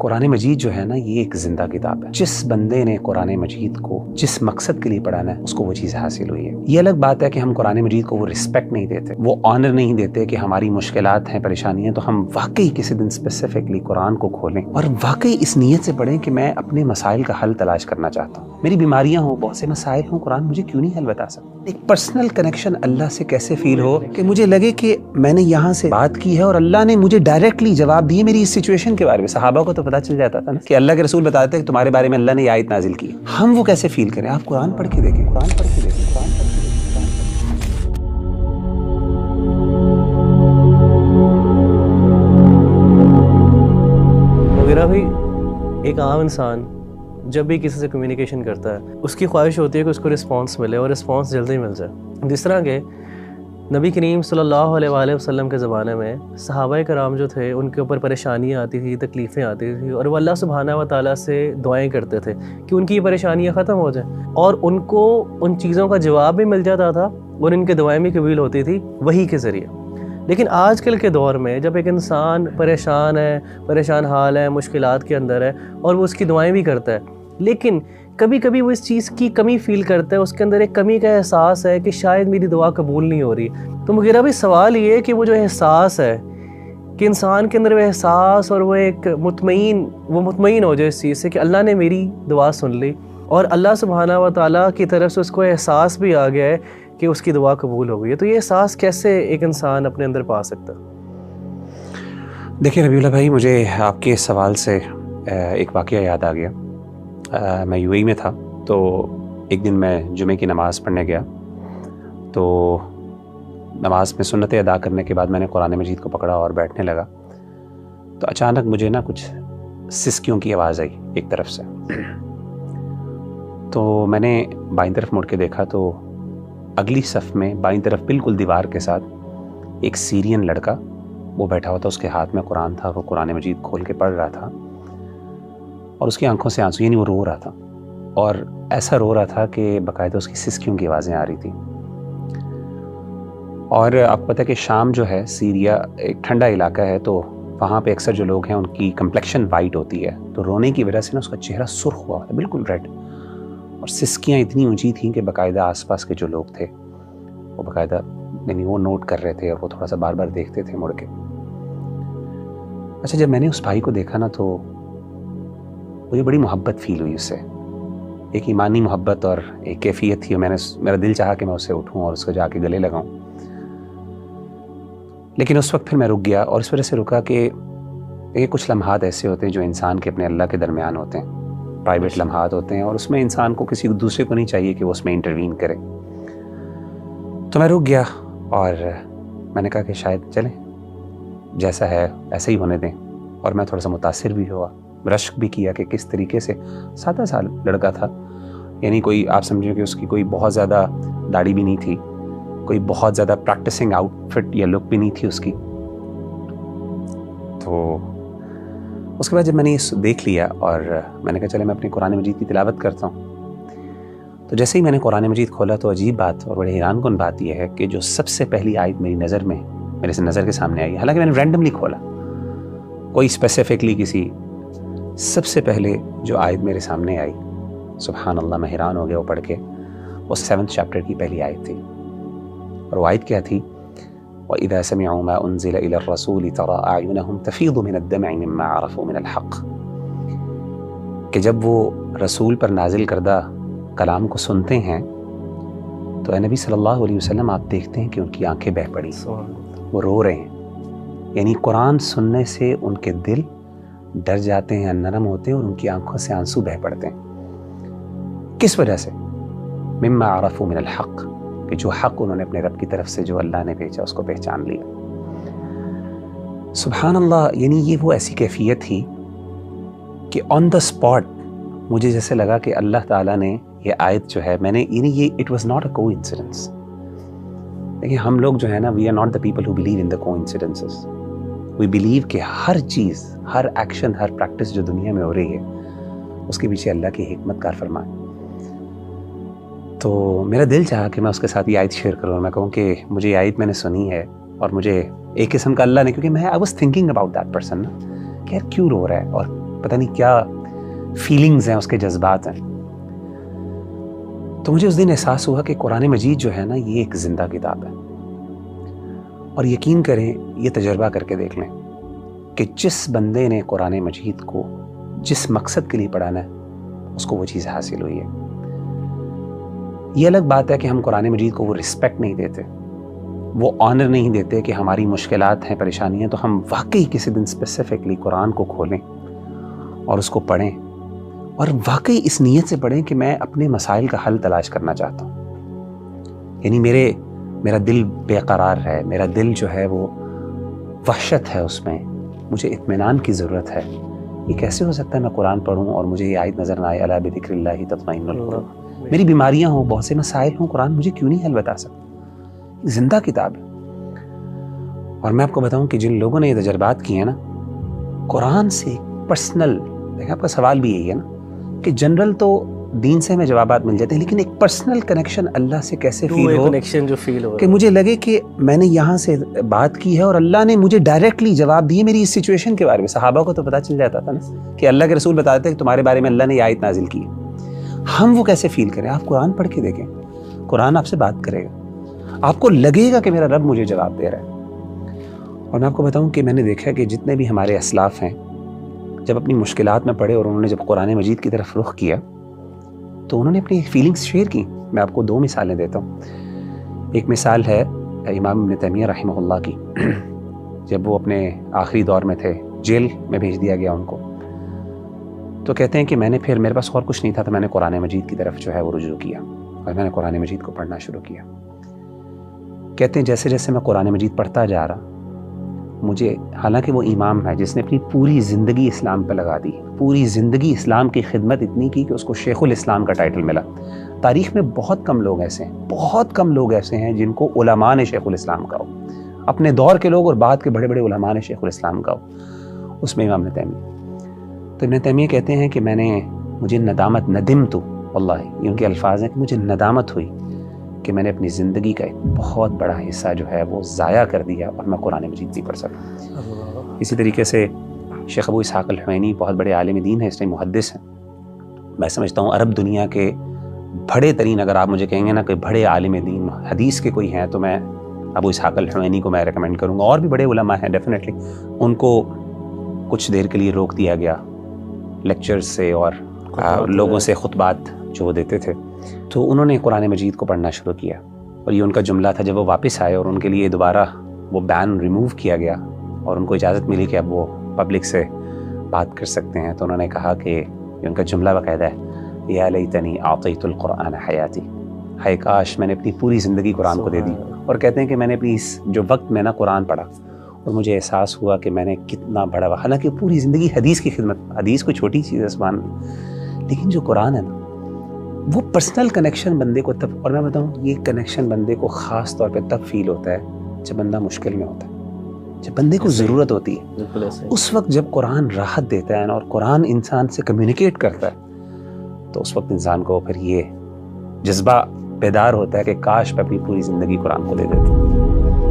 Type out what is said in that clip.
قرآن مجید جو ہے نا، یہ ایک زندہ کتاب ہے. جس بندے نے قرآن مجید کو جس مقصد کے لیے پڑھانا ہے اس کو وہ چیز حاصل ہوئی ہے. یہ الگ بات ہے کہ ہم قرآن مجید کو وہ رسپیکٹ نہیں دیتے، وہ آنر نہیں دیتے کہ ہماری مشکلات ہیں، پریشانیاں ہیں، تو ہم واقعی کسی دن اسپیسیفکلی قرآن کو کھولیں اور واقعی اس نیت سے پڑھیں کہ میں اپنے مسائل کا حل تلاش کرنا چاہتا ہوں. میری بیماریاں ہوں، بہت سے مسائل ہوں، قرآن مجھے کیوں نہیں حل بتا سکتا. ایک پرسنل کنیکشن اللہ سے کیسے فیل ہو کہ مجھے لگے کہ میں نے یہاں سے بات کی ہے اور اللہ نے مجھے ڈائریکٹلی جواب دیے میری اس سچویشن کے بارے میں. صحابہ کو تو پتہ چل جاتا تھا نا کہ اللہ کے رسول بتاتے ہیں کہ تمہارے بارے میں اللہ نے یہ آیت نازل کی. ہم وہ کیسے فیل کریں؟ آپ قرآن پڑھ کے دیکھیں، قرآن پڑھ کے دیکھیں، قرآن پڑھ کے دیکھیں. مغیرہ بھائی، ایک عام انسان جب بھی کسی سے کمیونیکیشن کرتا ہے اس کی خواہش ہوتی ہے کہ اس کو رسپانس ملے اور رسپانس جلدی مل جائے. جس طرح کہ نبی کریم صلی اللہ علیہ وآلہ وسلم کے زمانے میں صحابہ کرام جو تھے ان کے اوپر پریشانیاں آتی تھی، تکلیفیں آتی تھی، اور وہ اللہ سبحانہ و تعالیٰ سے دعائیں کرتے تھے کہ ان کی یہ پریشانیاں ختم ہو جائیں، اور ان کو ان چیزوں کا جواب بھی مل جاتا تھا اور ان کے دعائیں بھی قبول ہوتی تھی وحی کے ذریعے. لیکن آج کل کے دور میں جب ایک انسان پریشان حال ہے، مشکلات کے اندر ہے، اور وہ اس کی دعائیں بھی کرتا ہے، لیکن کبھی کبھی وہ اس چیز کی کمی فیل کرتا ہے، اس کے اندر ایک کمی کا احساس ہے کہ شاید میری دعا قبول نہیں ہو رہی. تو مغیرہ بھی سوال یہ ہے کہ وہ جو احساس ہے کہ انسان کے اندر وہ احساس اور وہ ایک مطمئن ہو جائے اس چیز سے کہ اللہ نے میری دعا سن لی اور اللہ سبحانہ و تعالیٰ کی طرف سے اس کو احساس بھی آ گیا ہے کہ اس کی دعا قبول ہو گئی ہے. تو یہ احساس کیسے ایک انسان اپنے اندر پا سکتا ہے؟ دیکھیں ربیع اللہ بھائی، مجھے آپ کے سوال سے ایک واقعہ یاد آ گیا. میں یو اے میں تھا، تو ایک دن میں جمعے کی نماز پڑھنے گیا. تو نماز میں سنتیں ادا کرنے کے بعد میں نے قرآن مجید کو پکڑا اور بیٹھنے لگا. تو اچانک مجھے نا کچھ سسکیوں کی آواز آئی ایک طرف سے. تو میں نے بائیں طرف مڑ کے دیکھا تو اگلی صف میں بائیں طرف بالکل دیوار کے ساتھ ایک سیرین لڑکا وہ بیٹھا ہوا تھا. اس کے ہاتھ میں قرآن تھا، وہ قرآن مجید کھول کے پڑھ رہا تھا اور اس کی آنکھوں سے آنسو، یعنی وہ رو رہا تھا، اور ایسا رو رہا تھا کہ باقاعدہ اس کی سسکیوں کی آوازیں آ رہی تھیں. اور آپ کو پتہ ہے کہ شام جو ہے، سیریا ایک ٹھنڈا علاقہ ہے، تو وہاں پہ اکثر جو لوگ ہیں ان کی کمپلیکشن وائٹ ہوتی ہے، تو رونے کی وجہ سے نا اس کا چہرہ سرخ ہوا تھا، بالکل ریڈ، اور سسکیاں اتنی اونچی تھیں کہ باقاعدہ آس پاس کے جو لوگ تھے وہ باقاعدہ یعنی وہ نوٹ کر رہے تھے اور وہ تھوڑا سا بار بار دیکھتے تھے مڑ کے. اچھا، جب میں نے اس بھائی کو دیکھا نا تو مجھے بڑی محبت فیل ہوئی اس سے، ایک ایمانی محبت اور ایک کیفیت تھی. میرا دل چاہا کہ میں اسے اٹھوں اور اس کو جا کے گلے لگاؤں. لیکن اس وقت پھر میں رک گیا، اور اس وجہ سے رکا کہ کچھ لمحات ایسے ہوتے ہیں جو انسان کے اپنے اللہ کے درمیان ہوتے ہیں، پرائیویٹ لمحات ہوتے ہیں، اور اس میں انسان کو کسی دوسرے کو نہیں چاہیے کہ وہ اس میں انٹروین کرے. تو میں رک گیا اور میں نے کہا کہ شاید چلیں، جیسا ہے ایسا ہی ہونے دیں. اور میں تھوڑا سا متاثر بھی ہوا، رشک بھی کیا کہ کس طریقے سے 7 سال لڑکا تھا، یعنی کوئی آپ سمجھیں کہ اس کی کوئی بہت زیادہ داڑھی بھی نہیں تھی، کوئی بہت زیادہ پریکٹسنگ آؤٹ فٹ یا لک بھی نہیں تھی اس کی. تو اس کے بعد جب میں نے یہ دیکھ لیا اور میں نے کہا چلے میں اپنی قرآن مجید کی تلاوت کرتا ہوں. تو جیسے ہی میں نے قرآن مجید کھولا تو عجیب بات اور بڑے حیران کن بات یہ ہے کہ جو سب سے پہلی آیت میرے سے نظر کے سامنے آئی، حالانکہ میں نے رینڈملی کھولا، کوئی اسپیسیفکلی کسی، سب سے پہلے جو آیت میرے سامنے آئی، سبحان اللہ، میں حیران ہو گیا وہ پڑھ کے. وہ 7 چیپٹر کی پہلی آیت تھی، اور وہ آیت کیا تھی؟ وَإِذَا سَمِعُوا مَا أُنزِلَ إِلَى الرَّسُولِ تَرَىٰ أَعْيُنَهُمْ تَفِيضُ مِنَ الدَّمْعِ مِمَّا عَرَفُوا مِنَ الْحَقِّ. کہ جب وہ رسول پر نازل کردہ کلام کو سنتے ہیں تو اے نبی صلی اللہ علیہ وسلم آپ دیکھتے ہیں کہ ان کی آنکھیں بہہ پڑی، وہ رو رہے ہیں. یعنی قرآن سننے سے ان کے دل ڈر جاتے ہیں، نرم ہوتے ہیں، اور ان کی آنکھوں سے آنسو بہہ پڑتے ہیں. کس وجہ سے؟ مما عرفوا من الحق، کہ جو حق انہوں نے اپنے رب کی طرف سے جو اللہ نے بھیجا اس کو پہچان لیا. سبحان اللہ، یعنی یہ وہ ایسی کیفیت تھی کہ آن دا اسپاٹ مجھے جیسے لگا کہ اللہ تعالیٰ نے یہ آیت جو ہے، میں نے یعنی یہ اٹ واز ناٹ اے کو انسیڈنس. دیکھیں ہم لوگ جو ہے نا، we are not the people who believe in the کو انسیڈنسز. وی بلیو کہ ہر چیز، ہر ایکشن، ہر پریکٹس جو دنیا میں ہو رہی ہے اس کے پیچھے اللہ کی حکمت کار فرمان. تو میرا دل چاہا کہ میں اس کے ساتھ یہ آیت شیئر کروں، اور میں کہوں کہ مجھے یہ آیت میں نے سنی ہے اور مجھے ایک قسم کا اللہ نے، کیونکہ میں I was thinking about that person نا، کہ یار کیوں رو رہا ہے اور پتہ نہیں کیا فیلنگز ہیں، اس کے جذبات ہیں. تو مجھے اس دن احساس ہوا کہ قرآن مجید جو ہے نا یہ ایک زندہ کتاب ہے. اور یقین کریں، یہ تجربہ کر کے دیکھ لیں کہ جس بندے نے قرآن مجید کو جس مقصد کے لیے پڑھانا ہے اس کو وہ چیز حاصل ہوئی ہے. یہ الگ بات ہے کہ ہم قرآن مجید کو وہ رسپیکٹ نہیں دیتے، وہ آنر نہیں دیتے کہ ہماری مشکلات ہیں، پریشانیاں ہیں، تو ہم واقعی کسی دن اسپیسیفکلی قرآن کو کھولیں اور اس کو پڑھیں، اور واقعی اس نیت سے پڑھیں کہ میں اپنے مسائل کا حل تلاش کرنا چاہتا ہوں. یعنی میرا دل بے قرار ہے، میرا دل جو ہے وہ وحشت ہے، اس میں مجھے اطمینان کی ضرورت ہے. یہ کیسے ہو سکتا ہے میں قرآن پڑھوں اور مجھے یہ آیت نظر نہ آئے الا بذکر اللہ تطمئن القلوب. میری بیماریاں ہوں، بہت سے مسائل ہوں، قرآن مجھے کیوں نہیں حل بتا سکتا؟ زندہ کتاب ہے. اور میں آپ کو بتاؤں کہ جن لوگوں نے یہ تجربات کیے ہیں نا، قرآن سے پرسنل، دیکھیں آپ کا سوال بھی یہی ہے نا کہ جنرل تو دین سے ہمیں جوابات مل جاتے ہیں، لیکن ایک پرسنل کنیکشن اللہ سے کیسے فیل ہو، کنیکشن جو فیل ہو کہ مجھے لگے کہ میں نے یہاں سے بات کی ہے اور اللہ نے مجھے ڈائریکٹلی جواب دیے میری اس سچویشن کے بارے میں. صحابہ کو تو پتہ چل جاتا تھا نا کہ اللہ کے رسول بتاتے تھے کہ تمہارے بارے میں اللہ نے یہ آیت نازل کی ہے. ہم وہ کیسے فیل کریں؟ آپ قرآن پڑھ کے دیکھیں، قرآن آپ سے بات کرے گا، آپ کو لگے گا کہ میرا رب مجھے جواب دے رہا ہے. اور میں آپ کو بتاؤں کہ میں نے دیکھا کہ جتنے بھی ہمارے اسلاف ہیں جب اپنی مشکلات میں پڑے اور انہوں نے جب قرآن مجید کی طرف رخ کیا تو انہوں نے اپنی فیلنگز شیئر کی. میں آپ کو 2 مثالیں دیتا ہوں. ایک مثال ہے امام ابن تیمیہ رحمہ اللہ کی. جب وہ اپنے آخری دور میں تھے، جیل میں بھیج دیا گیا ان کو، تو کہتے ہیں کہ میں نے پھر میرے پاس اور کچھ نہیں تھا تو میں نے قرآن مجید کی طرف جو ہے وہ رجوع کیا اور میں نے قرآن مجید کو پڑھنا شروع کیا. کہتے ہیں جیسے جیسے میں قرآن مجید پڑھتا جا رہا، مجھے، حالانکہ وہ امام ہے جس نے اپنی پوری زندگی اسلام پہ لگا دی، پوری زندگی اسلام کی خدمت اتنی کی کہ اس کو شیخ الاسلام کا ٹائٹل ملا. تاریخ میں بہت کم لوگ ایسے ہیں جن کو علماء نے شیخ الاسلام کہا ہو، اپنے دور کے لوگ اور بعد کے بڑے بڑے علماء نے شیخ الاسلام کہا ہو، اس میں امام ابن تیمیہ. تو ابن تیمیہ کہتے ہیں کہ مجھے ندمت واللہ، یہ ان کے الفاظ ہیں کہ مجھے ندامت ہوئی کہ میں نے اپنی زندگی کا ایک بہت بڑا حصہ جو ہے وہ ضائع کر دیا اور میں قرآن مجید نہیں پڑھ سکا. اسی طریقے سے شیخ ابو اسحاق الحوینی بہت بڑے عالم دین ہیں، اس ٹائم محدث ہیں. میں سمجھتا ہوں عرب دنیا کے بڑے ترین، اگر آپ مجھے کہیں گے نا کہ بڑے عالم دین حدیث کے کوئی ہیں تو میں ابو اسحاق الحوینی کو میں ریکمینڈ کروں گا. اور بھی بڑے علماء ہیں ڈیفینیٹلی، ان کو کچھ دیر کے لیے روک دیا گیا لیکچرز سے اور لوگوں سے خطبات جو وہ دیتے تھے. تو انہوں نے قرآن مجید کو پڑھنا شروع کیا اور یہ ان کا جملہ تھا. جب وہ واپس آئے اور ان کے لیے دوبارہ وہ بین ریموو کیا گیا اور ان کو اجازت ملی کہ اب وہ پبلک سے بات کر سکتے ہیں، تو انہوں نے کہا کہ یہ ان کا جملہ باقاعدہ ہے، یا لیتنی اعطیت القرآن حیاتی، ہائے کاش میں نے اپنی پوری زندگی قرآن کو دے دی. اور کہتے ہیں کہ میں نے اپنی اس جو وقت میں نا قرآن پڑھا اور مجھے احساس ہوا کہ میں نے کتنا بڑا، حالانکہ پوری زندگی حدیث کی خدمت، حدیث کوئی چھوٹی چیز ہے سبحان اللہ، لیکن جو قرآن ہے نا وہ پرسنل کنیکشن بندے کو تب، اور میں بتاؤں یہ کنیکشن بندے کو خاص طور پہ تب فیل ہوتا ہے جب بندہ مشکل میں ہوتا ہے، جب بندے کو ضرورت ہوتی ہے. اس وقت جب قرآن راحت دیتا ہے اور قرآن انسان سے کمیونیکیٹ کرتا ہے تو اس وقت انسان کو پھر یہ جذبہ بیدار ہوتا ہے کہ کاش میں اپنی پوری زندگی قرآن کو دے دیتا.